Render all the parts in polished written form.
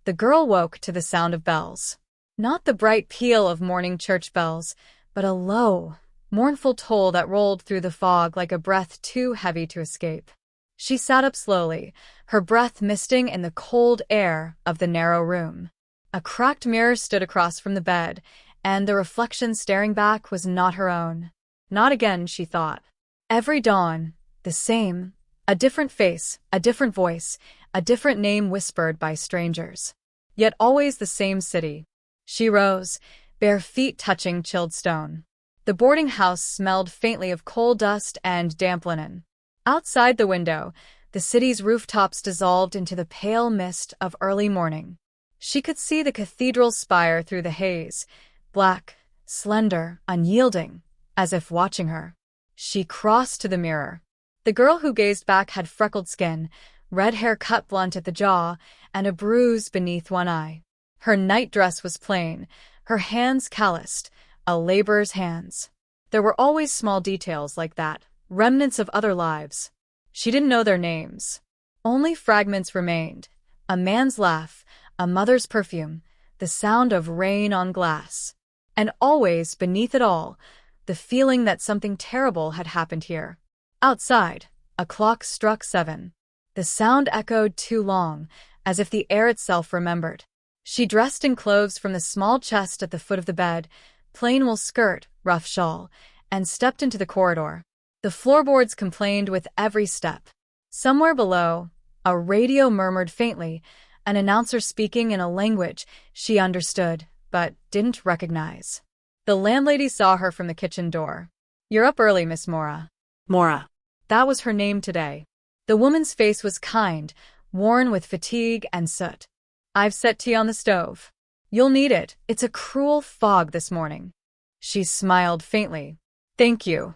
The girl woke to the sound of bells. Not the bright peal of morning church bells, but a low, mournful toll that rolled through the fog like a breath too heavy to escape. She sat up slowly, her breath misting in the cold air of the narrow room. A cracked mirror stood across from the bed, and the reflection staring back was not her own. Not again, she thought. Every dawn, the same. A different face, a different voice, a different name whispered by strangers. Yet always the same city. She rose, bare feet touching chilled stone. The boarding house smelled faintly of coal dust and damp linen. Outside the window, the city's rooftops dissolved into the pale mist of early morning. She could see the cathedral's spire through the haze, black, slender, unyielding, as if watching her. She crossed to the mirror. The girl who gazed back had freckled skin, red hair cut blunt at the jaw, and a bruise beneath one eye. Her nightdress was plain, her hands calloused, a laborer's hands. There were always small details like that, remnants of other lives. She didn't know their names. Only fragments remained. A man's laugh, a mother's perfume, the sound of rain on glass. And always, beneath it all, the feeling that something terrible had happened here. Outside, a clock struck 7. The sound echoed too long, as if the air itself remembered. She dressed in clothes from the small chest at the foot of the bed, plain wool skirt, rough shawl, and stepped into the corridor. The floorboards complained with every step. Somewhere below, a radio murmured faintly, an announcer speaking in a language she understood, but didn't recognize. The landlady saw her from the kitchen door. "You're up early, Miss Maura." Maura. That was her name today. The woman's face was kind, worn with fatigue and soot. "I've set tea on the stove. You'll need it. It's a cruel fog this morning." She smiled faintly. "Thank you."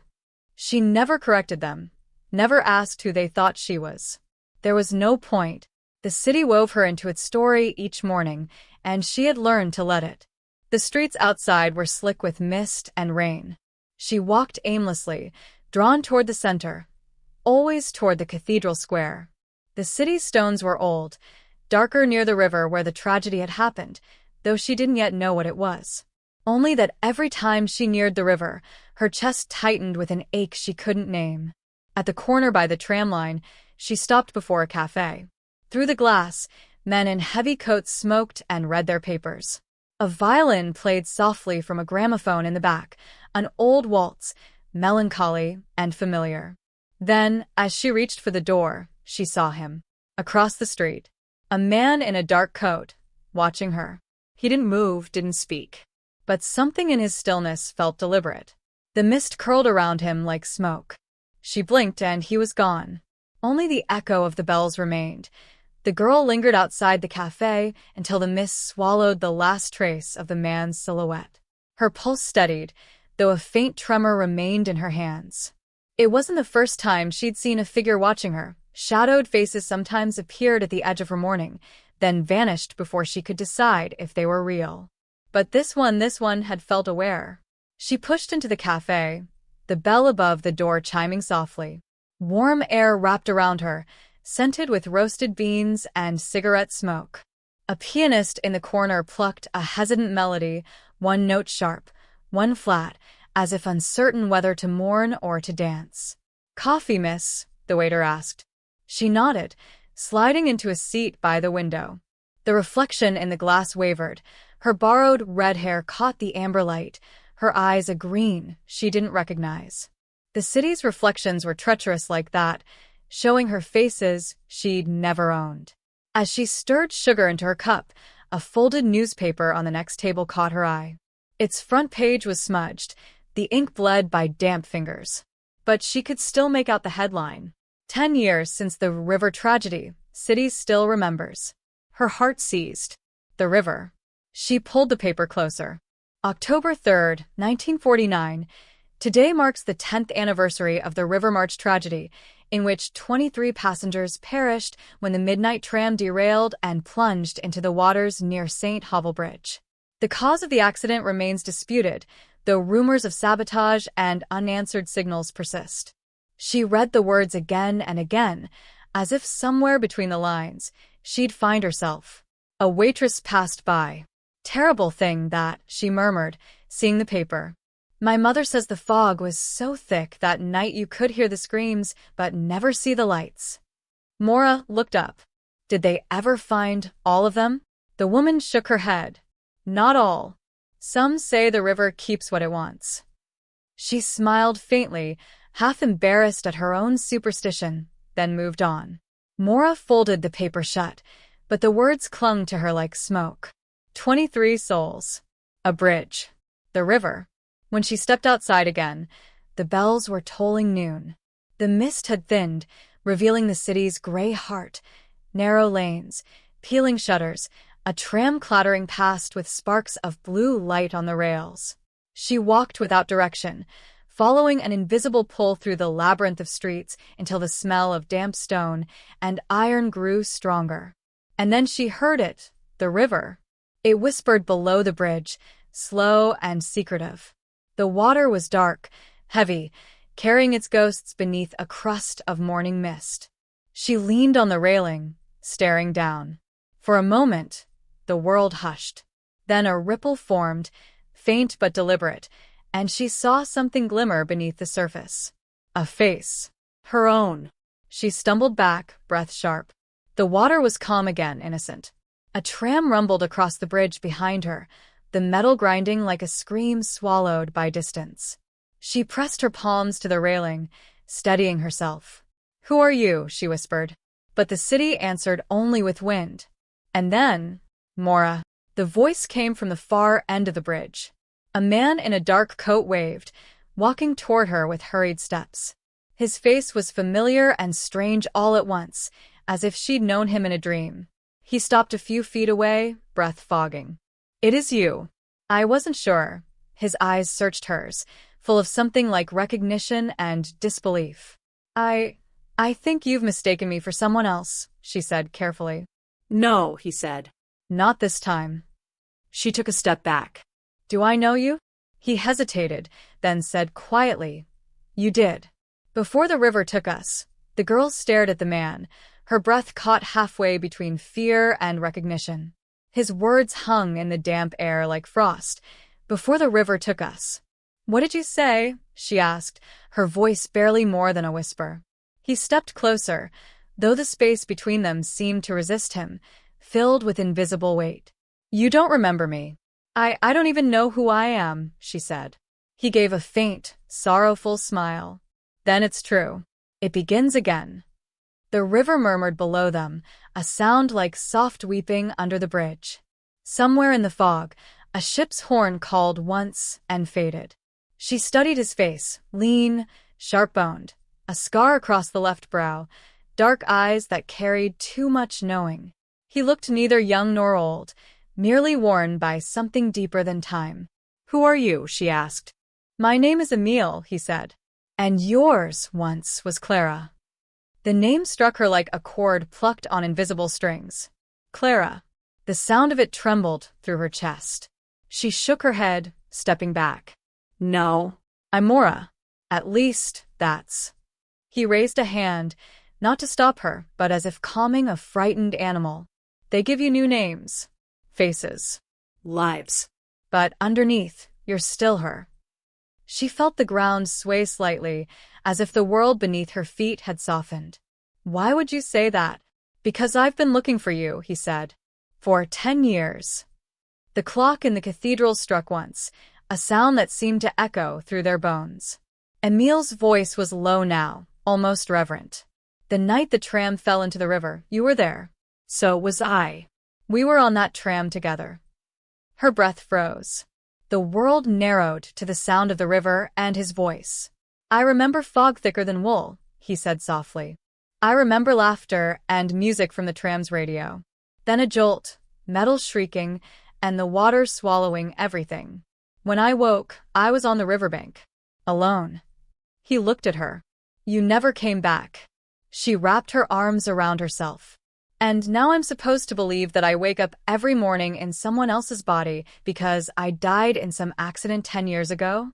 She never corrected them, never asked who they thought she was. There was no point. The city wove her into its story each morning, and she had learned to let it. The streets outside were slick with mist and rain. She walked aimlessly, drawn toward the center, always toward the cathedral square. The city's stones were old, darker near the river where the tragedy had happened, though she didn't yet know what it was. Only that every time she neared the river, her chest tightened with an ache she couldn't name. At the corner by the tram line, she stopped before a café. Through the glass, men in heavy coats smoked and read their papers. A violin played softly from a gramophone in the back, an old waltz, melancholy and familiar. Then, as she reached for the door, she saw him. Across the street, a man in a dark coat, watching her. He didn't move, didn't speak. But something in his stillness felt deliberate. The mist curled around him like smoke. She blinked and he was gone. Only the echo of the bells remained. The girl lingered outside the café until the mist swallowed the last trace of the man's silhouette. Her pulse steadied, though a faint tremor remained in her hands. It wasn't the first time she'd seen a figure watching her. Shadowed faces sometimes appeared at the edge of her morning, then vanished before she could decide if they were real. But this one had felt aware. She pushed into the café, the bell above the door chiming softly. Warm air wrapped around her, scented with roasted beans and cigarette smoke. A pianist in the corner plucked a hesitant melody, one note sharp, one flat, as if uncertain whether to mourn or to dance. "Coffee, miss?" the waiter asked. She nodded, sliding into a seat by the window. The reflection in the glass wavered. Her borrowed red hair caught the amber light, her eyes a green she didn't recognize. The city's reflections were treacherous like that, showing her faces she'd never owned. As she stirred sugar into her cup, a folded newspaper on the next table caught her eye. Its front page was smudged, the ink bled by damp fingers. But she could still make out the headline. 10 years since the river tragedy, city still remembers. Her heart seized. The river. She pulled the paper closer. October 3rd, 1949. Today marks the 10th anniversary of the River March tragedy, in which 23 passengers perished when the midnight tram derailed and plunged into the waters near St. Havel Bridge. The cause of the accident remains disputed, though rumors of sabotage and unanswered signals persist. She read the words again and again, as if somewhere between the lines, she'd find herself. A waitress passed by. Terrible thing that, she murmured, seeing the paper. My mother says the fog was so thick that night you could hear the screams but never see the lights. Maura looked up. Did they ever find all of them? The woman shook her head. Not all. Some say the river keeps what it wants. She smiled faintly, half embarrassed at her own superstition, then moved on. Maura folded the paper shut, but the words clung to her like smoke. 23 souls. A bridge. The river. When she stepped outside again, the bells were tolling noon. The mist had thinned, revealing the city's gray heart, narrow lanes, peeling shutters, a tram clattering past with sparks of blue light on the rails. She walked without direction, following an invisible pull through the labyrinth of streets until the smell of damp stone and iron grew stronger. And then she heard it, the river. It whispered below the bridge, slow and secretive. The water was dark, heavy, carrying its ghosts beneath a crust of morning mist. She leaned on the railing, staring down. For a moment, the world hushed. Then a ripple formed, faint but deliberate, and she saw something glimmer beneath the surface. A face. Her own. She stumbled back, breath sharp. The water was calm again, innocent. A tram rumbled across the bridge behind her, the metal grinding like a scream swallowed by distance. She pressed her palms to the railing, steadying herself. "Who are you?" she whispered. But the city answered only with wind. And then, Maura. The voice came from the far end of the bridge. A man in a dark coat waved, walking toward her with hurried steps. His face was familiar and strange all at once, as if she'd known him in a dream. He stopped a few feet away, breath fogging. "It is you." I wasn't sure. His eyes searched hers, full of something like recognition and disbelief. I think you've mistaken me for someone else," she said carefully. "No," he said. "Not this time." She took a step back. "Do I know you?" He hesitated, then said quietly, "You did. Before the river took us." The girl stared at the man, her breath caught halfway between fear and recognition. His words hung in the damp air like frost. "Before the river took us." "What did you say?" she asked, her voice barely more than a whisper. He stepped closer, though the space between them seemed to resist him, filled with invisible weight. "You don't remember me." I don't even know who I am," she said. He gave a faint, sorrowful smile. "Then it's true. It begins again." The river murmured below them, a sound like soft weeping under the bridge. Somewhere in the fog, a ship's horn called once and faded. She studied his face, lean, sharp-boned, a scar across the left brow, dark eyes that carried too much knowing. He looked neither young nor old, merely worn by something deeper than time. "Who are you?" she asked. "My name is Emile," he said. "And yours, once, was Clara." The name struck her like a chord plucked on invisible strings. Clara. The sound of it trembled through her chest. She shook her head, stepping back. "No. I'm Maura. At least, that's." He raised a hand, not to stop her, but as if calming a frightened animal. "They give you new names. Faces. Lives. But underneath, you're still her." She felt the ground sway slightly, as if the world beneath her feet had softened. "Why would you say that?" "Because I've been looking for you," he said. "For 10 years. The clock in the cathedral struck once, a sound that seemed to echo through their bones. Emile's voice was low now, almost reverent. "The night the tram fell into the river, you were there." "So was I." "We were on that tram together." Her breath froze. The world narrowed to the sound of the river and his voice. "I remember fog thicker than wool," he said softly. "I remember laughter and music from the tram's radio. Then a jolt, metal shrieking, and the water swallowing everything. When I woke, I was on the riverbank. Alone." He looked at her. "You never came back." She wrapped her arms around herself. "And now I'm supposed to believe that I wake up every morning in someone else's body because I died in some accident 10 years ago?"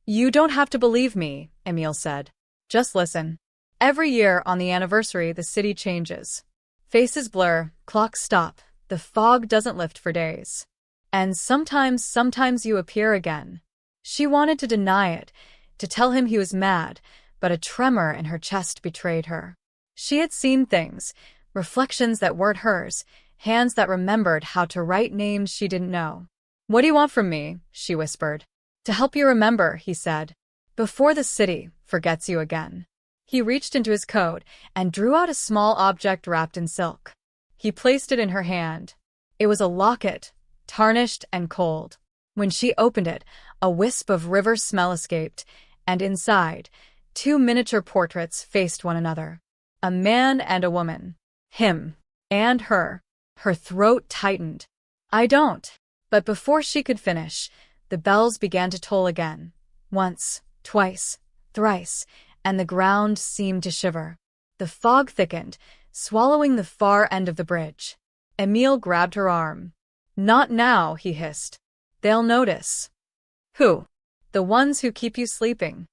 "You don't have to believe me," Emile said. "Just listen. Every year on the anniversary, the city changes. Faces blur, clocks stop, The fog doesn't lift for days. And sometimes you appear again. She wanted to deny it, to tell him he was mad, but a tremor in her chest betrayed her. She had seen things, reflections that weren't hers, hands that remembered how to write names she didn't know. "What do you want from me?" she whispered. "To help you remember," he said, "before the city forgets you again." He reached into his coat and drew out a small object wrapped in silk. He placed it in her hand. It was a locket, tarnished and cold. When she opened it, a wisp of river smell escaped, and inside, 2 miniature portraits faced one another. A man and a woman. Him. And her. Her throat tightened. "I don't." But before she could finish, the bells began to toll again. Once, twice, thrice, and the ground seemed to shiver. The fog thickened, swallowing the far end of the bridge. Emile grabbed her arm. "Not now," he hissed. "They'll notice." "Who?" "The ones who keep you sleeping."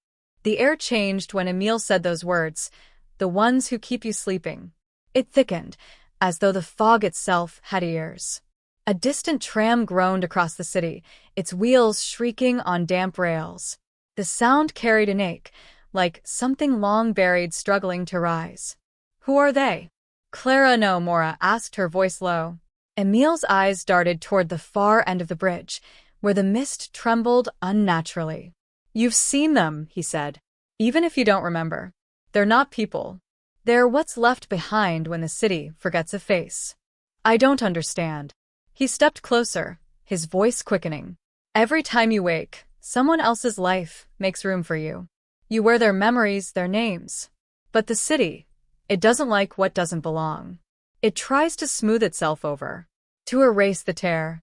The air changed when Emile said those words. "The ones who keep you sleeping." It thickened, as though the fog itself had ears. A distant tram groaned across the city, its wheels shrieking on damp rails. The sound carried an ache, like something long buried struggling to rise. "Who are they?" "Clara, no," Maura asked, her voice low. Emile's eyes darted toward the far end of the bridge, where the mist trembled unnaturally. "You've seen them," he said. "Even if you don't remember. They're not people. They're what's left behind when the city forgets a face." "I don't understand." He stepped closer, his voice quickening. "Every time you wake, someone else's life makes room for you. You wear their memories, their names. But the city, it doesn't like what doesn't belong. It tries to smooth itself over, to erase the tear."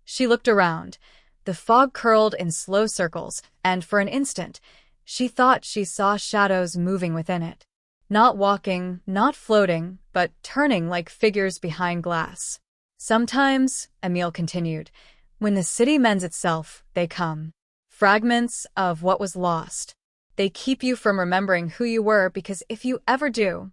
She looked around. The fog curled in slow circles, and for an instant, she thought she saw shadows moving within it. Not walking, not floating, but turning like figures behind glass. "Sometimes," Emile continued, "when the city mends itself, they come. Fragments of what was lost. They keep you from remembering who you were, because if you ever do—"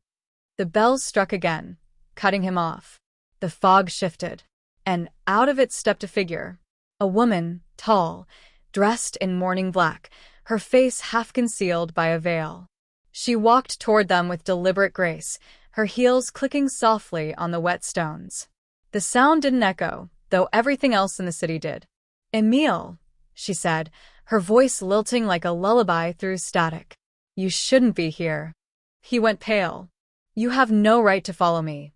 The bells struck again, cutting him off. The fog shifted, and out of it stepped a figure. A woman, tall, dressed in mourning black, her face half concealed by a veil. She walked toward them with deliberate grace, her heels clicking softly on the wet stones. The sound didn't echo, though everything else in the city did. "Emile," she said, her voice lilting like a lullaby through static. "You shouldn't be here." He went pale. "You have no right to follow me."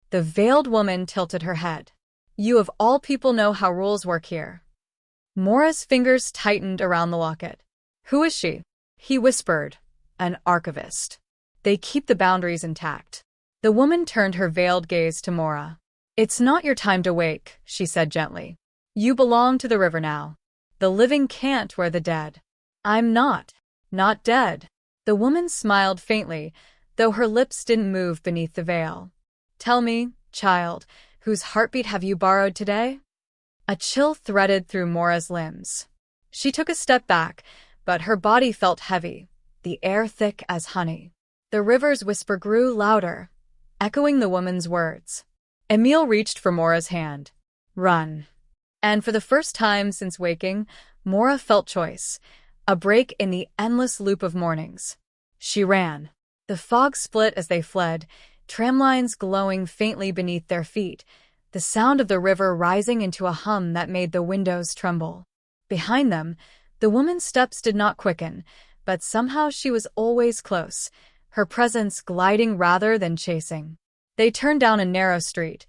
The veiled woman tilted her head. "You of all people know how rules work here." Maura's fingers tightened around the locket. "Who is she?" He whispered. "An archivist. They keep the boundaries intact." The woman turned her veiled gaze to Maura. "It's not your time to wake," she said gently. "You belong to the river now. The living can't wear the dead." "I'm not dead." The woman smiled faintly, though her lips didn't move beneath the veil. "Tell me, child, whose heartbeat have you borrowed today?" A chill threaded through Maura's limbs. She took a step back, but her body felt heavy, the air thick as honey. The river's whisper grew louder, echoing the woman's words. Emile reached for Maura's hand. "Run." And for the first time since waking, Maura felt choice, a break in the endless loop of mornings. She ran. The fog split as they fled, tramlines glowing faintly beneath their feet, the sound of the river rising into a hum that made the windows tremble. Behind them, the woman's steps did not quicken, but somehow she was always close, her presence gliding rather than chasing. They turned down a narrow street,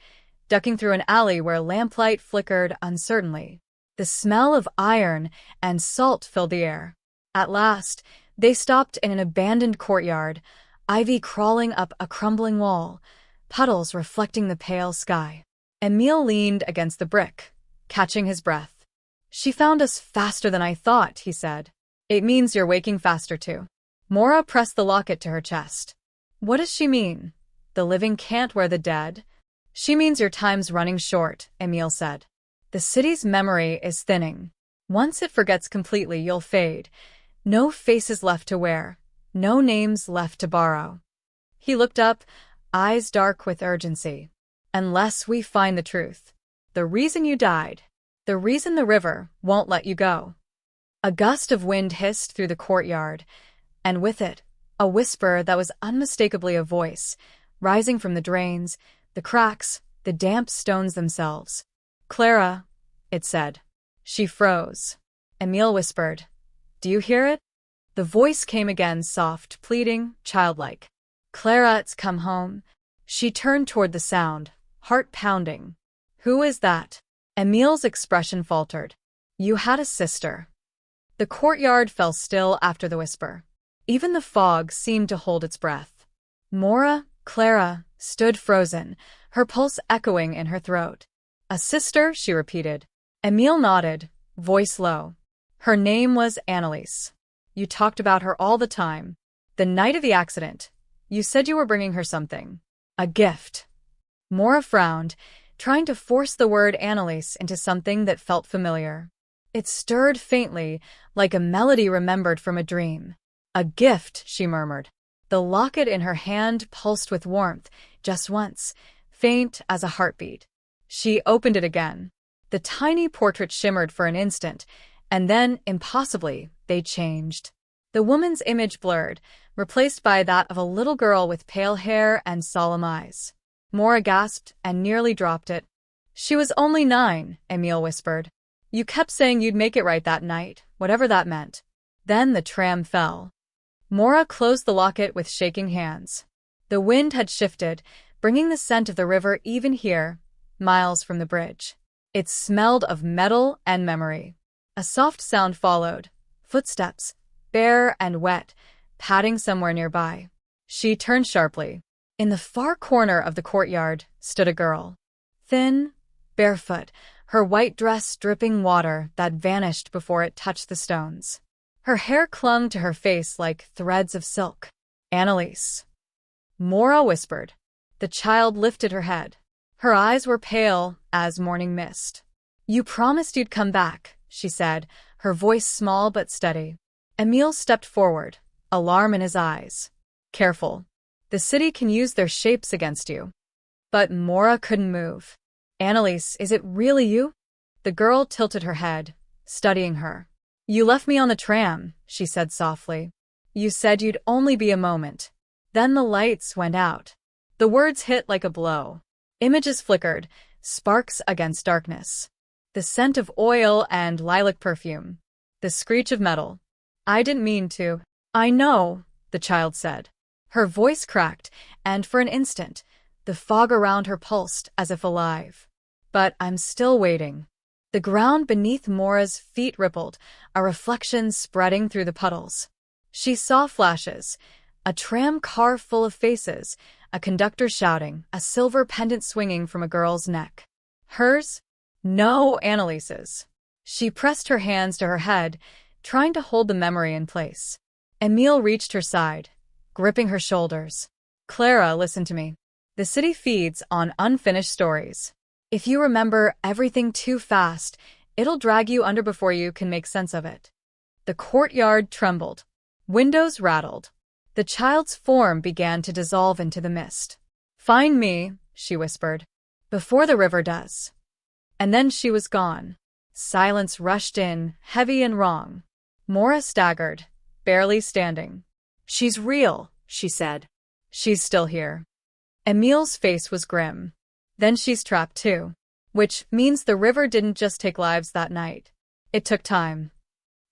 ducking through an alley where lamplight flickered uncertainly. The smell of iron and salt filled the air. At last, they stopped in an abandoned courtyard, ivy crawling up a crumbling wall, puddles reflecting the pale sky. Emile leaned against the brick, catching his breath. "She found us faster than I thought," he said. "It means you're waking faster too." Maura pressed the locket to her chest. "What does she mean? The living can't wear the dead?" "She means your time's running short," Emile said. "The city's memory is thinning. Once it forgets completely, you'll fade. No faces left to wear, no names left to borrow." He looked up, eyes dark with urgency. Unless we find the truth. The reason you died. The reason the river won't let you go. A gust of wind hissed through the courtyard, and with it, a whisper that was unmistakably a voice, rising from the drains, the cracks, the damp stones themselves. "Clara," it said. She froze. Emile whispered, "Do you hear it?" The voice came again, soft, pleading, childlike. "Clara, it's come home." She turned toward the sound, heart pounding. "Who is that?" Emile's expression faltered. "You had a sister." The courtyard fell still after the whisper. Even the fog seemed to hold its breath. Maura, Clara, stood frozen, her pulse echoing in her throat. "A sister?" she repeated. Emile nodded, voice low. "Her name was Annalise. You talked about her all the time. The night of the accident, you said you were bringing her something. A gift." Maura frowned, trying to force the word Annalise into something that felt familiar. It stirred faintly, like a melody remembered from a dream. "A gift," she murmured. The locket in her hand pulsed with warmth, just once, faint as a heartbeat. She opened it again. The tiny portrait shimmered for an instant, and then, impossibly, they changed. The woman's image blurred, replaced by that of a little girl with pale hair and solemn eyes. Maura gasped and nearly dropped it. "She was only 9, Emile whispered. "You kept saying you'd make it right that night, whatever that meant." Then the tram fell. Maura closed the locket with shaking hands. The wind had shifted, bringing the scent of the river even here, miles from the bridge. It smelled of metal and memory. A soft sound followed. Footsteps, bare and wet, padding somewhere nearby. She turned sharply. In the far corner of the courtyard stood a girl. Thin, barefoot, her white dress dripping water that vanished before it touched the stones. Her hair clung to her face like threads of silk. "Annalise," Maura whispered. The child lifted her head. Her eyes were pale as morning mist. "You promised you'd come back," she said, her voice small but steady. Emile stepped forward, alarm in his eyes. "Careful. The city can use their shapes against you." But Maura couldn't move. "Annalise, is it really you?" The girl tilted her head, studying her. "You left me on the tram," she said softly. "You said you'd only be a moment. Then the lights went out." The words hit like a blow. Images flickered, sparks against darkness. The scent of oil and lilac perfume. The screech of metal. "I didn't mean to." "I know," the child said. Her voice cracked, and for an instant, the fog around her pulsed as if alive. "But I'm still waiting." The ground beneath Maura's feet rippled, a reflection spreading through the puddles. She saw flashes, a tram car full of faces, a conductor shouting, a silver pendant swinging from a girl's neck. Hers? No, Annalise's. She pressed her hands to her head, trying to hold the memory in place. Emile reached her side, gripping her shoulders. "Clara, listen to me. The city feeds on unfinished stories. If you remember everything too fast, it'll drag you under before you can make sense of it." The courtyard trembled. Windows rattled. The child's form began to dissolve into the mist. "Find me," she whispered, "before the river does." And then she was gone. Silence rushed in, heavy and wrong. Maura staggered, barely standing. "She's real," she said. "She's still here." Emile's face was grim. "Then she's trapped too. Which means the river didn't just take lives that night. It took time."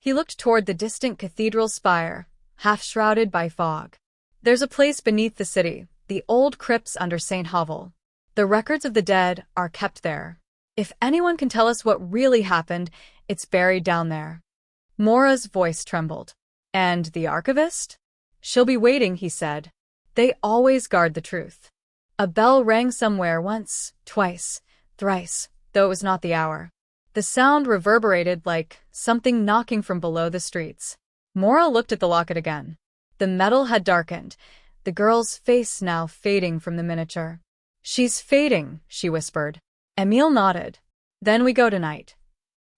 He looked toward the distant cathedral spire, half shrouded by fog. "There's a place beneath the city, the old crypts under St. Hovel. The records of the dead are kept there. If anyone can tell us what really happened, it's buried down there." Maura's voice trembled. "And the archivist?" "She'll be waiting," he said. "They always guard the truth." A bell rang somewhere once, twice, thrice, though it was not the hour. The sound reverberated like something knocking from below the streets. Maura looked at the locket again. The metal had darkened, the girl's face now fading from the miniature. "She's fading," she whispered. Emile nodded. "Then we go tonight."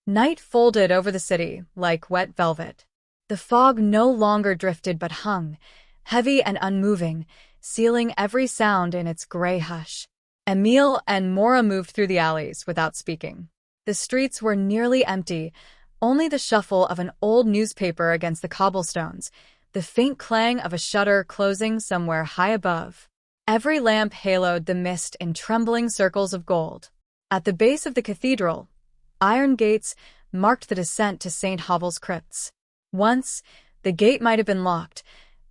Night folded over the city like wet velvet. The fog no longer drifted but hung, heavy and unmoving, sealing every sound in its gray hush. Emile and Maura moved through the alleys without speaking. The streets were nearly empty, only the shuffle of an old newspaper against the cobblestones, the faint clang of a shutter closing somewhere high above. Every lamp haloed the mist in trembling circles of gold. At the base of the cathedral, iron gates marked the descent to St. Hovel's crypts. Once, the gate might have been locked.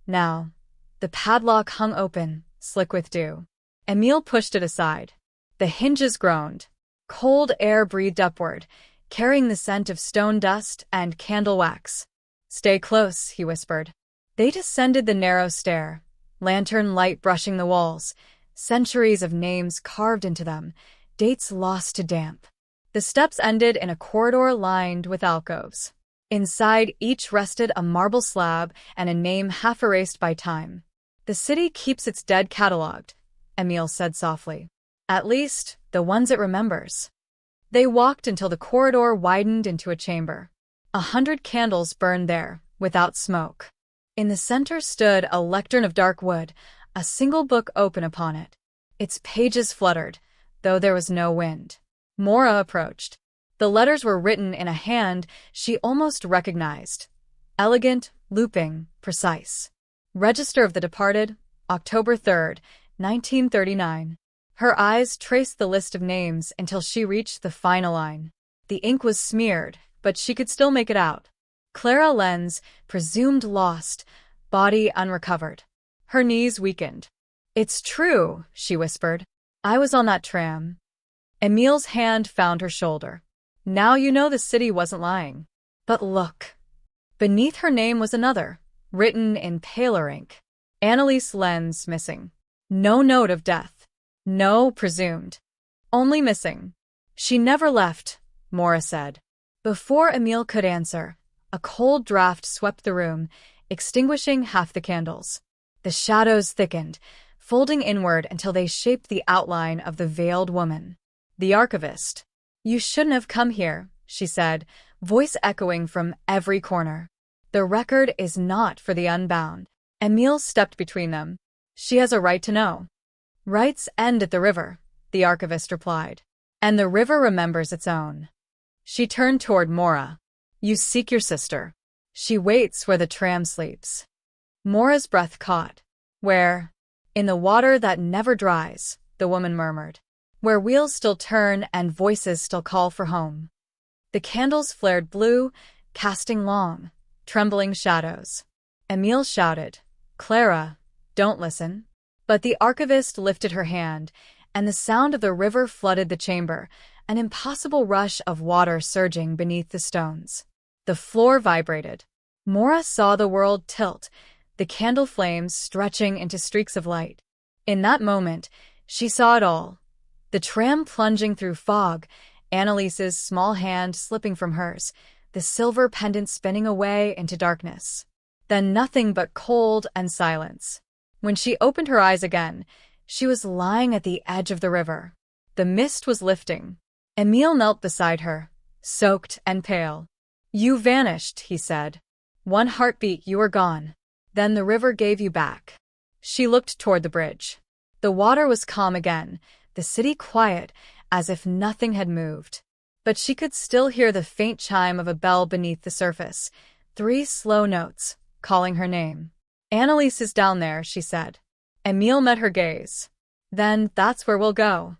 Now, the padlock hung open, slick with dew. Emile pushed it aside. The hinges groaned. Cold air breathed upward, carrying the scent of stone dust and candle wax. "Stay close," he whispered. They descended the narrow stair, lantern light brushing the walls, centuries of names carved into them, dates lost to damp. The steps ended in a corridor lined with alcoves. Inside each rested a marble slab and a name half erased by time. "The city keeps its dead catalogued," Emile said softly. "At least, the ones it remembers." They walked until the corridor widened into a chamber. 100 candles burned there, without smoke. In the center stood a lectern of dark wood, a single book open upon it. Its pages fluttered, though there was no wind. Maura approached. The letters were written in a hand she almost recognized. Elegant, looping, precise. Register of the Departed, October 3rd, 1939. Her eyes traced the list of names until she reached the final line. The ink was smeared, but she could still make it out. Clara Lenz, presumed lost, body unrecovered. Her knees weakened. "It's true," she whispered. "I was on that tram." Emile's hand found her shoulder. "Now you know the city wasn't lying." But look. Beneath her name was another, written in paler ink. Anneliese Lenz missing. No note of death. No presumed. Only missing. "She never left," Maura said. Before Emile could answer, a cold draft swept the room, extinguishing half the candles. The shadows thickened, folding inward until they shaped the outline of the veiled woman. The archivist. "You shouldn't have come here," she said, voice echoing from every corner. "The record is not for the unbound." Emile stepped between them. "She has a right to know." "Rights end at the river," the archivist replied. "And the river remembers its own." She turned toward Maura. "You seek your sister. She waits where the tram sleeps." Maura's breath caught. "Where?" "In the water that never dries," the woman murmured. "Where wheels still turn and voices still call for home." The candles flared blue, casting long, trembling shadows. Emile shouted, "Clara, don't listen." But the archivist lifted her hand, and the sound of the river flooded the chamber, an impossible rush of water surging beneath the stones. The floor vibrated. Maura saw the world tilt, the candle flames stretching into streaks of light. In that moment, she saw it all. The tram plunging through fog, Anneliese's small hand slipping from hers, the silver pendant spinning away into darkness. Then nothing but cold and silence. When she opened her eyes again, she was lying at the edge of the river. The mist was lifting. Emile knelt beside her, soaked and pale. "You vanished," he said. "One heartbeat, you were gone. Then the river gave you back." She looked toward the bridge. The water was calm again, the city quiet, as if nothing had moved. But she could still hear the faint chime of a bell beneath the surface, 3 slow notes, calling her name. "Anneliese is down there," she said. Emile met her gaze. "Then that's where we'll go."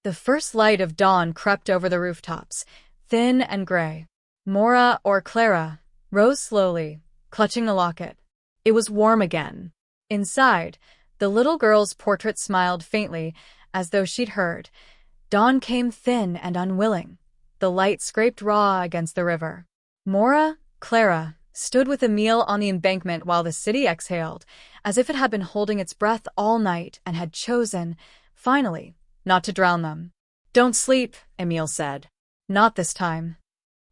The first light of dawn crept over the rooftops, thin and gray. Maura, or Clara, rose slowly, clutching the locket. It was warm again. Inside, the little girl's portrait smiled faintly, as though she'd heard. Dawn came thin and unwilling. The light scraped raw against the river. Maura, Clara, stood with Emile on the embankment while the city exhaled, as if it had been holding its breath all night and had chosen, finally, not to drown them. "Don't sleep," Emile said. "Not this time."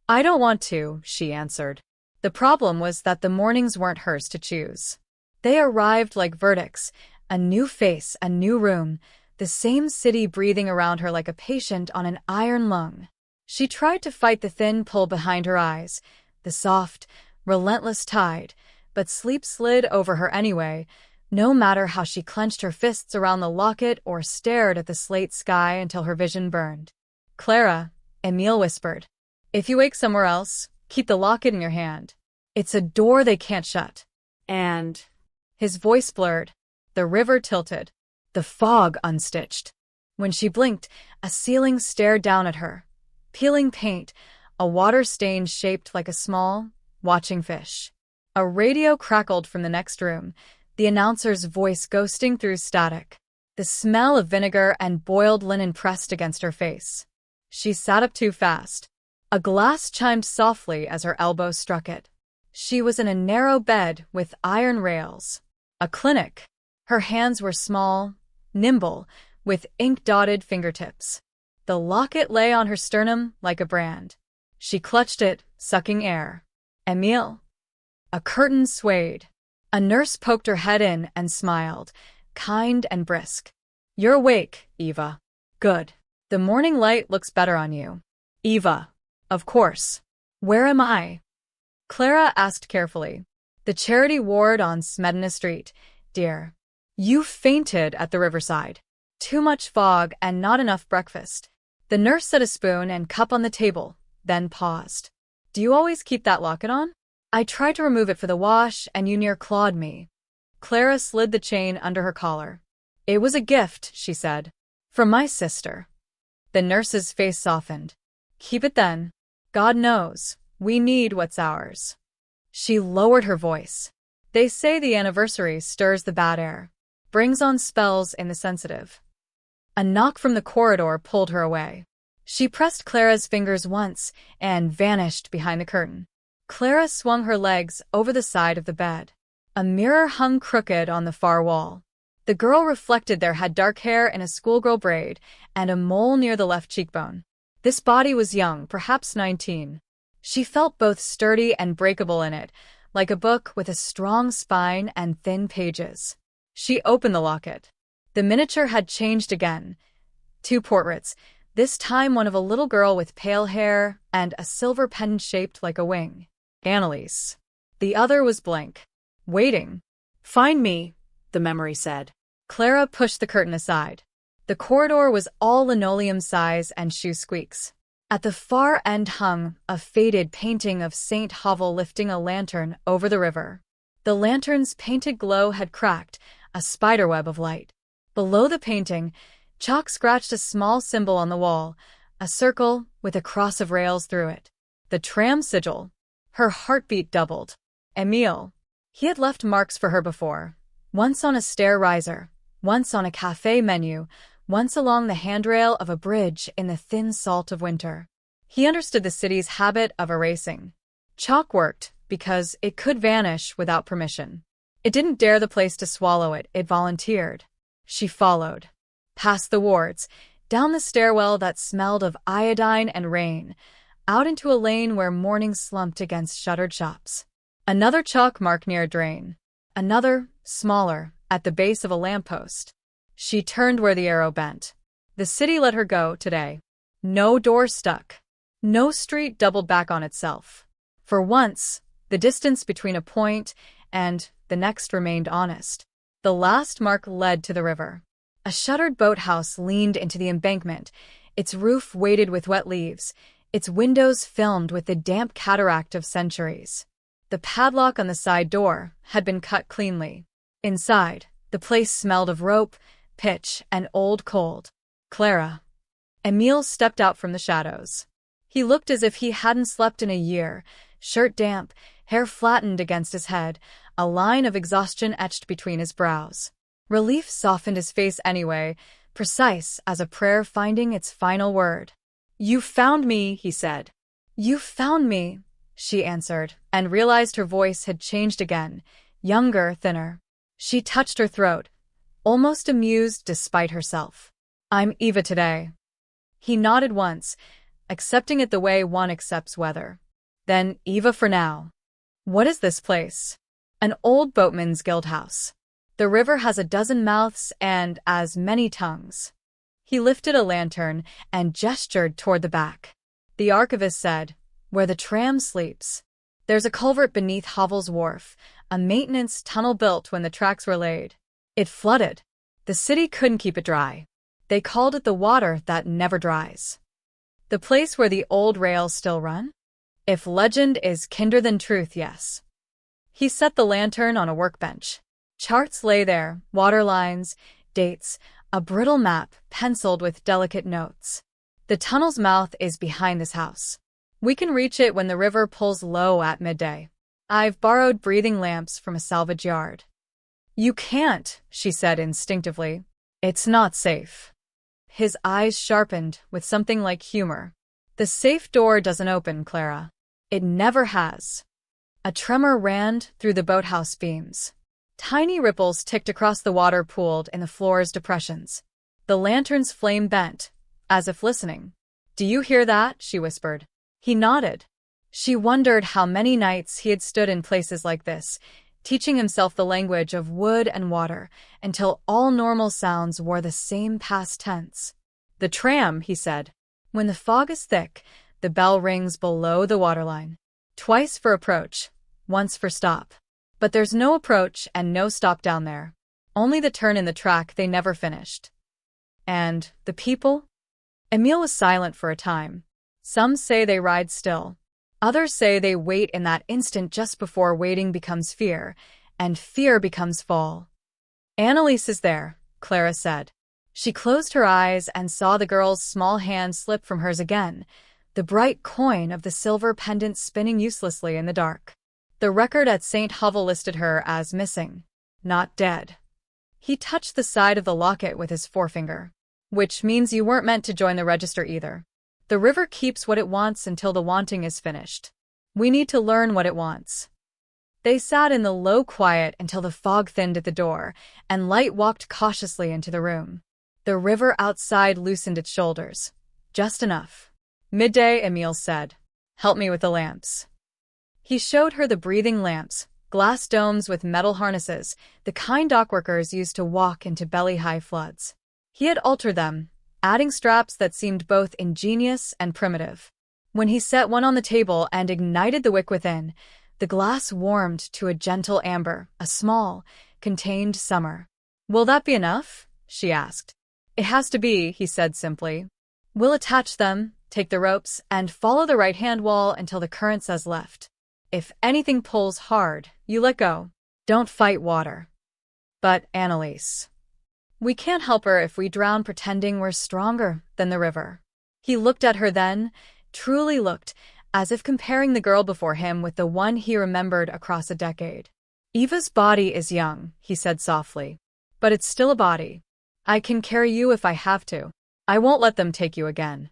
"I don't want to," she answered. The problem was that the mornings weren't hers to choose. They arrived like verdicts, a new face, a new room, the same city breathing around her like a patient on an iron lung. She tried to fight the thin pull behind her eyes, the soft, relentless tide, but sleep slid over her anyway, no matter how she clenched her fists around the locket or stared at the slate sky until her vision burned. "Clara," Emile whispered. "If you wake somewhere else, keep the locket in your hand. It's a door they can't shut." And His voice blurred. The river tilted. The fog unstitched. When she blinked, a ceiling stared down at her. Peeling paint, a water stain shaped like a small, watching fish. A radio crackled from the next room, the announcer's voice ghosting through static. The smell of vinegar and boiled linen pressed against her face. She sat up too fast. A glass chimed softly as her elbow struck it. She was in a narrow bed with iron rails. A clinic. Her hands were small, nimble, with ink-dotted fingertips. The locket lay on her sternum like a brand. She clutched it, sucking air. "Emile." A curtain swayed. A nurse poked her head in and smiled, kind and brisk. "You're awake, Eva. Good. The morning light looks better on you." "Eva. Of course. Where am I?" Clara asked carefully. "The charity ward on Smedina Street, dear. You fainted at the riverside. Too much fog and not enough breakfast." The nurse set a spoon and cup on the table, then paused. "Do you always keep that locket on? I tried to remove it for the wash, and you near clawed me." Clara slid the chain under her collar. "It was a gift," she said. "From my sister." The nurse's face softened. "Keep it then. God knows, we need what's ours." She lowered her voice. "They say the anniversary stirs the bad air, brings on spells in the sensitive." A knock from the corridor pulled her away. She pressed Clara's fingers once and vanished behind the curtain. Clara swung her legs over the side of the bed. A mirror hung crooked on the far wall. The girl reflected there had dark hair in a schoolgirl braid and a mole near the left cheekbone. This body was young, perhaps 19. She felt both sturdy and breakable in it, like a book with a strong spine and thin pages. She opened the locket. The miniature had changed again. 2 portraits, this time one of a little girl with pale hair and a silver pendant shaped like a wing. Annalise. The other was blank. Waiting. "Find me," the memory said. Clara pushed the curtain aside. The corridor was all linoleum size and shoe squeaks. At the far end hung a faded painting of Saint Hovel lifting a lantern over the river. The lantern's painted glow had cracked, a spiderweb of light. Below the painting, chalk scratched a small symbol on the wall, a circle with a cross of rails through it. The tram sigil. Her heartbeat doubled. Emile. He had left marks for her before. Once on a stair riser, once on a café menu, once along the handrail of a bridge in the thin salt of winter. He understood the city's habit of erasing. Chalk worked because it could vanish without permission. It didn't dare the place to swallow it, it volunteered. She followed. Past the wards, down the stairwell that smelled of iodine and rain, out into a lane where morning slumped against shuttered shops. Another chalk mark near a drain. Another, smaller, at the base of a lamppost. She turned where the arrow bent. The city let her go today. No door stuck. No street doubled back on itself. For once, the distance between a point and the next remained honest. The last mark led to the river. A shuttered boathouse leaned into the embankment, its roof weighted with wet leaves, its windows filmed with the damp cataract of centuries. The padlock on the side door had been cut cleanly. Inside, the place smelled of rope, pitch, and old cold. Clara. Emile stepped out from the shadows. He looked as if he hadn't slept in a year, shirt damp, hair flattened against his head, a line of exhaustion etched between his brows. Relief softened his face anyway, precise as a prayer finding its final word. "You found me," he said. "You found me," she answered, and realized her voice had changed again, younger, thinner. She touched her throat, almost amused despite herself. "I'm Eva today." He nodded once, accepting it the way one accepts weather. "Then Eva for now." "What is this place?" "An old boatman's guild house. The river has a dozen mouths and as many tongues." He lifted a lantern and gestured toward the back. The archivist said, "Where the tram sleeps. There's a culvert beneath Hovel's wharf, a maintenance tunnel built when the tracks were laid. It flooded. The city couldn't keep it dry. They called it the water that never dries. The place where the old rails still run? If legend is kinder than truth, yes. He set the lantern on a workbench. Charts lay there, water lines, dates, a brittle map penciled with delicate notes. The tunnel's mouth is behind this house. We can reach it when the river pulls low at midday. I've borrowed breathing lamps from a salvage yard. You can't, she said instinctively. It's not safe. His eyes sharpened with something like humor. The safe door doesn't open, Clara. It never has. A tremor ran through the boathouse beams. Tiny ripples ticked across the water pooled in the floor's depressions. The lantern's flame bent, as if listening. Do you hear that? She whispered. He nodded. She wondered how many nights he had stood in places like this, teaching himself the language of wood and water, until all normal sounds wore the same past tense. The tram, he said. When the fog is thick, the bell rings below the waterline. Twice for approach, once for stop. But there's no approach and no stop down there. Only the turn in the track they never finished. And the people? Emile was silent for a time. Some say they ride still. Others say they wait in that instant just before waiting becomes fear, and fear becomes fall. Annalise is there, Clara said. She closed her eyes and saw the girl's small hand slip from hers again, the bright coin of the silver pendant spinning uselessly in the dark. The record at St. Hovel listed her as missing, not dead. He touched the side of the locket with his forefinger. Which means you weren't meant to join the register either. The river keeps what it wants until the wanting is finished. We need to learn what it wants. They sat in the low quiet until the fog thinned at the door, and light walked cautiously into the room. The river outside loosened its shoulders. Just enough. Midday, Emile said. Help me with the lamps. He showed her the breathing lamps, glass domes with metal harnesses, the kind dockworkers used to walk into belly-high floods. He had altered them, adding straps that seemed both ingenious and primitive. When he set one on the table and ignited the wick within, the glass warmed to a gentle amber, a small, contained summer. Will that be enough? She asked. It has to be, he said simply. We'll attach them, take the ropes, and follow the right-hand wall until the current says left. If anything pulls hard, you let go. Don't fight water. But, Annalise, we can't help her if we drown pretending we're stronger than the river. He looked at her then, truly looked, as if comparing the girl before him with the one he remembered across a decade. Eva's body is young, he said softly. But it's still a body. I can carry you if I have to. I won't let them take you again.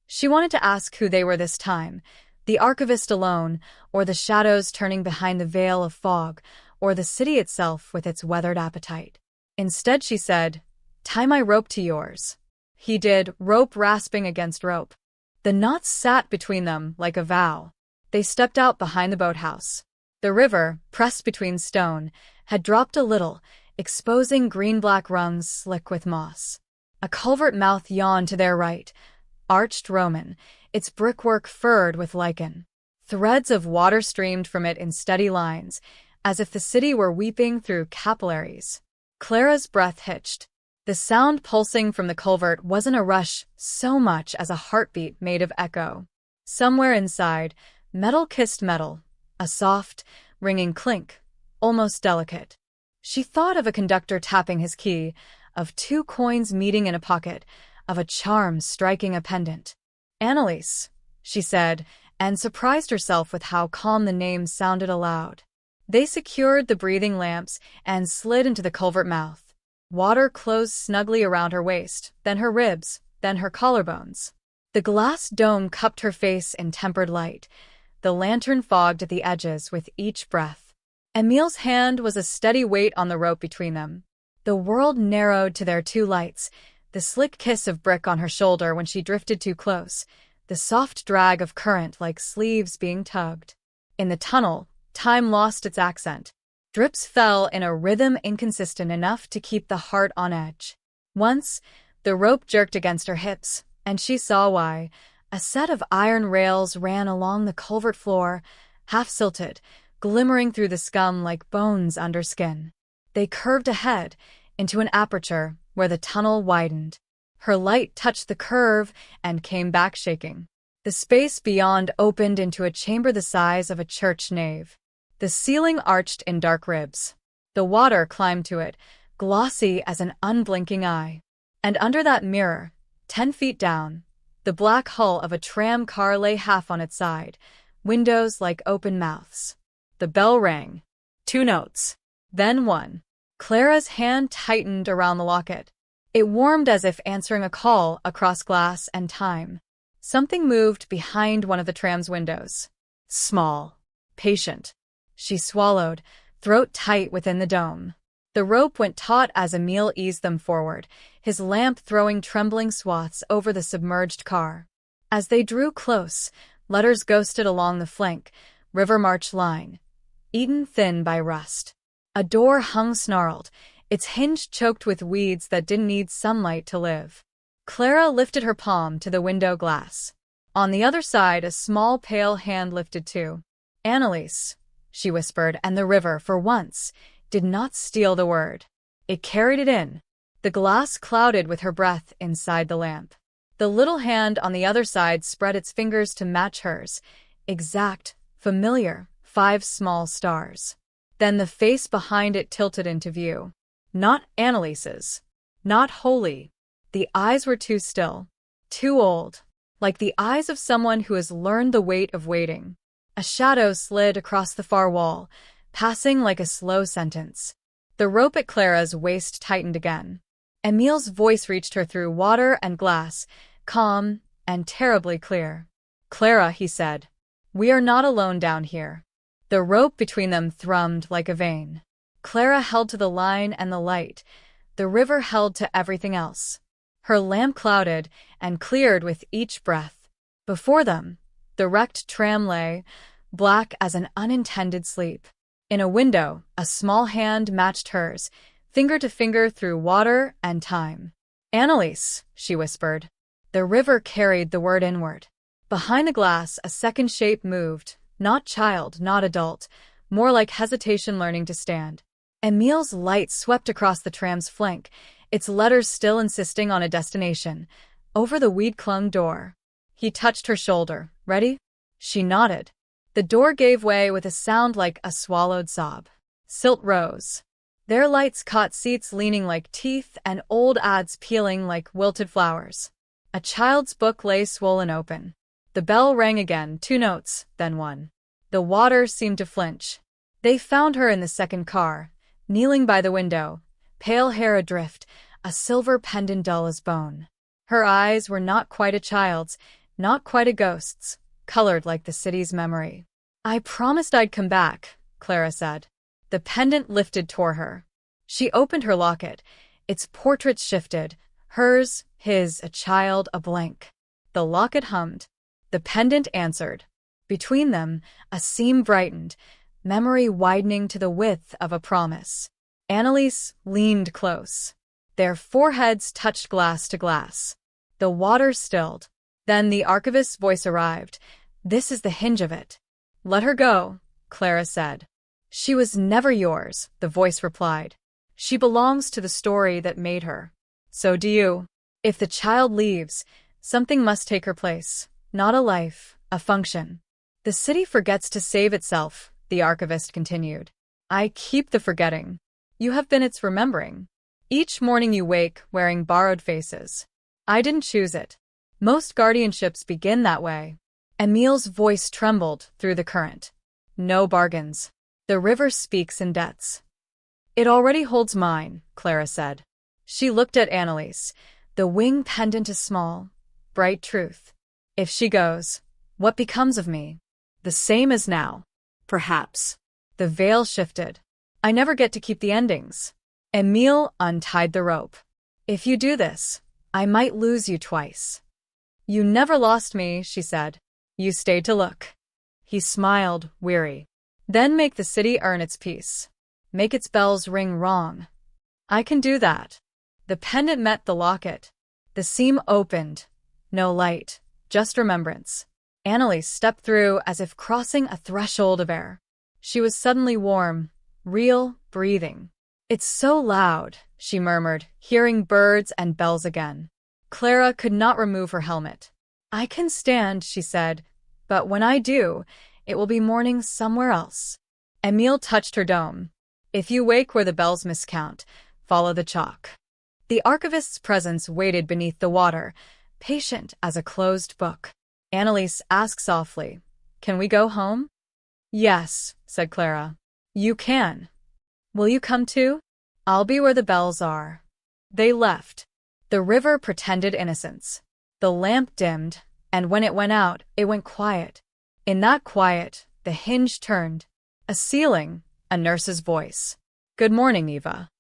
She wanted to ask who they were this time, the archivist alone, or the shadows turning behind the veil of fog, or the city itself with its weathered appetite. Instead she said, tie my rope to yours. He did, rope rasping against rope. The knots sat between them like a vow. They stepped out behind the boathouse. The river, pressed between stone, had dropped a little, exposing green-black rungs slick with moss. A culvert mouth yawned to their right, arched Roman, its brickwork furred with lichen. Threads of water streamed from it in steady lines, as if the city were weeping through capillaries. Clara's breath hitched. The sound pulsing from the culvert wasn't a rush so much as a heartbeat made of echo. Somewhere inside, metal kissed metal, a soft, ringing clink, almost delicate. She thought of a conductor tapping his key, of two coins meeting in a pocket, of a charm striking a pendant. Annalise, she said, and surprised herself with how calm the name sounded aloud. They secured the breathing lamps and slid into the culvert mouth. Water closed snugly around her waist, then her ribs, then her collarbones. The glass dome cupped her face in tempered light. The lantern fogged at the edges with each breath. Emile's hand was a steady weight on the rope between them. The world narrowed to their two lights, the slick kiss of brick on her shoulder when she drifted too close, the soft drag of current like sleeves being tugged. In the tunnel, time lost its accent. Drips fell in a rhythm inconsistent enough to keep the heart on edge. Once, the rope jerked against her hips, and she saw why. A set of iron rails ran along the culvert floor, half-silted, glimmering through the scum like bones under skin. They curved ahead, into an aperture where the tunnel widened. Her light touched the curve and came back shaking. The space beyond opened into a chamber the size of a church nave. The ceiling arched in dark ribs. The water climbed to it, glossy as an unblinking eye. And under that mirror, 10 feet down, the black hull of a tram car lay half on its side, windows like open mouths. The bell rang. 2 notes. Then 1. Clara's hand tightened around the locket. It warmed as if answering a call across glass and time. Something moved behind one of the tram's windows. Small. Patient. She swallowed, throat tight within the dome. The rope went taut as Emil eased them forward, his lamp throwing trembling swaths over the submerged car. As they drew close, letters ghosted along the flank, River March line, eaten thin by rust. A door hung snarled, its hinge choked with weeds that didn't need sunlight to live. Clara lifted her palm to the window glass. On the other side, a small pale hand lifted too. Annalise, she whispered, and the river, for once, did not steal the word. It carried it in. The glass clouded with her breath inside the lamp. The little hand on the other side spread its fingers to match hers. Exact, familiar, 5 small stars. Then the face behind it tilted into view. Not Annalise's. Not holy. The eyes were too still. Too old. Like the eyes of someone who has learned the weight of waiting. A shadow slid across the far wall, passing like a slow sentence. The rope at Clara's waist tightened again. Emil's voice reached her through water and glass, calm and terribly clear. Clara, he said, we are not alone down here. The rope between them thrummed like a vein. Clara held to the line and the light. The river held to everything else. Her lamp clouded and cleared with each breath. Before them, the wrecked tram lay, black as an unintended sleep. In a window, a small hand matched hers, finger to finger through water and time. Annalise, she whispered. The river carried the word inward. Behind the glass, a second shape moved, not child, not adult, more like hesitation learning to stand. Emil's light swept across the tram's flank, its letters still insisting on a destination, over the weed-clung door. He touched her shoulder. Ready? She nodded. The door gave way with a sound like a swallowed sob. Silt rose. Their lights caught seats leaning like teeth and old ads peeling like wilted flowers. A child's book lay swollen open. The bell rang again, 2 notes, then 1. The water seemed to flinch. They found her in the second car, kneeling by the window, pale hair adrift, a silver pendant dull as bone. Her eyes were not quite a child's, not quite a ghost's, colored like the city's memory. I promised I'd come back, Clara said. The pendant lifted toward her. She opened her locket. Its portraits shifted. Hers, his, a child, a blank. The locket hummed. The pendant answered. Between them, a seam brightened, memory widening to the width of a promise. Annalise leaned close. Their foreheads touched glass to glass. The water stilled. Then the archivist's voice arrived. This is the hinge of it. Let her go, Clara said. She was never yours, the voice replied. She belongs to the story that made her. So do you. If the child leaves, something must take her place. Not a life, a function. The city forgets to save itself, the archivist continued. I keep the forgetting. You have been its remembering. Each morning you wake wearing borrowed faces. I didn't choose it. Most guardianships begin that way. Emil's voice trembled through the current. No bargains. The river speaks in debts. It already holds mine, Clara said. She looked at Annalise. The wing pendant is small. Bright truth. If she goes, what becomes of me? The same as now. Perhaps. The veil shifted. I never get to keep the endings. Emil untied the rope. If you do this, I might lose you twice. You never lost me, she said. You stayed to look. He smiled, weary. Then make the city earn its peace. Make its bells ring wrong. I can do that. The pendant met the locket. The seam opened. No light, just remembrance. Annalise stepped through as if crossing a threshold of air. She was suddenly warm, real, breathing. It's so loud, she murmured, hearing birds and bells again. Clara could not remove her helmet. I can stand, she said, but when I do, it will be morning somewhere else. Emile touched her dome. If you wake where the bells miscount, follow the chalk. The archivist's presence waited beneath the water, patient as a closed book. Annalise asked softly, Can we go home? Yes, said Clara. You can. Will you come too? I'll be where the bells are. They left. The river pretended innocence. The lamp dimmed, and when it went out, it went quiet. In that quiet, the hinge turned. A ceiling, a nurse's voice. Good morning, Eva.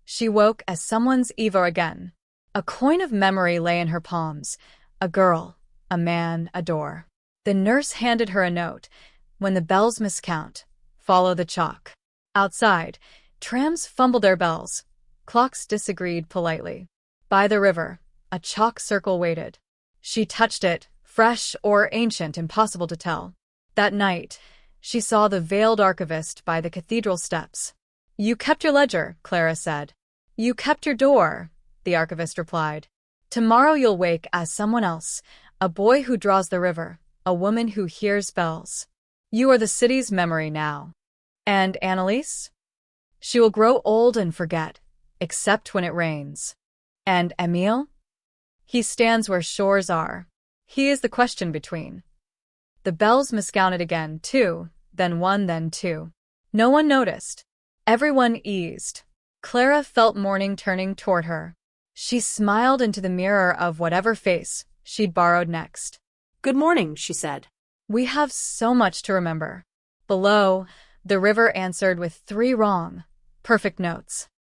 She woke as someone's Eva again. A coin of memory lay in her palms. A girl, a man, a door. The nurse handed her a note. When the bells miscount, follow the chalk. Outside, trams fumbled their bells. Clocks disagreed politely. By the river, a chalk circle waited. She touched it, fresh or ancient, impossible to tell. That night, she saw the veiled archivist by the cathedral steps. You kept your ledger, Clara said. You kept your door, the archivist replied. Tomorrow you'll wake as someone else, a boy who draws the river, a woman who hears bells. You are the city's memory now. And Annalise? She will grow old and forget, except when it rains. And Emile? He stands where shores are. He is the question between. The bells miscounted again, 2, then 1, then 2. No one noticed. Everyone eased. Clara felt morning turning toward her. She smiled into the mirror of whatever face she'd borrowed next. Good morning, she said. We have so much to remember. Below, the river answered with 3 wrong, perfect notes.